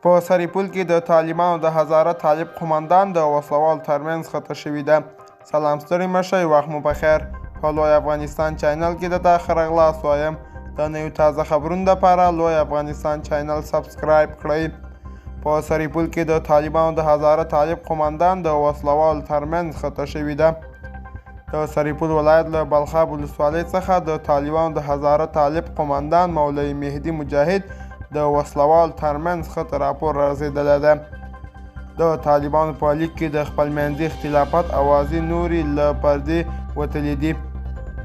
په سرپل کې د طالبانو د هزاره طالب قومندان د وسلوال ترمنځ خطه شوې ده. سلام ستړي مه شئ، وخت مو بخیر. په لوی افغانستان چینل کې د تا ښه راغلاست وایم. د نویو تازه خبرونو دپاره لوی افغانستان چینل سبسکرایب کړئ. په سرپل کې د طالبانو د هزاره طالب قومندان د وسلوال ترمنځ خطه شوې ده. د سرپل ولایت له بلخاب ولسوالۍ څخه د طالبانو د هزاره طالب قومندان مولوي مهدي مجاهد د وسلوال ترمنځ خطه راپور رارسېدلی ده. د طالبانو په لیک کې د خپلمنځي اختلافات اوازې نورې له پردې وتلي دي.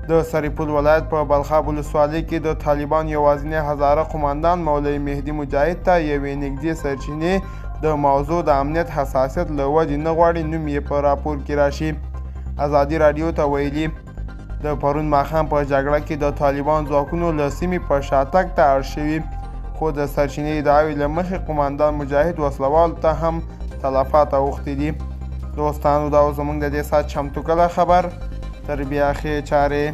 د سرپل ولایت په بلخاب ولسوالۍ کې د طالبانو یوازینی هزاره قومندان مولوي مهدي مجاهد ته یوې نږدې سرچینې د موضوع د امنیت حساسیت له وجې نه غواړي نوم یې په راپور کې راشي. ازادي راډیو ته ویلي د پرون ماښام په جګړه کې د طالبانو ځواکونو له سیمې په شاتګ ته اړ شوي، خو د سرچینې ادعاوې له مخې قومندان مجاهد وسلوال ته هم تلفات اوښتي دي. دوستانو دا زموږ د دې ساعت چمتو کړه خبر. تر بیا ښې چارې.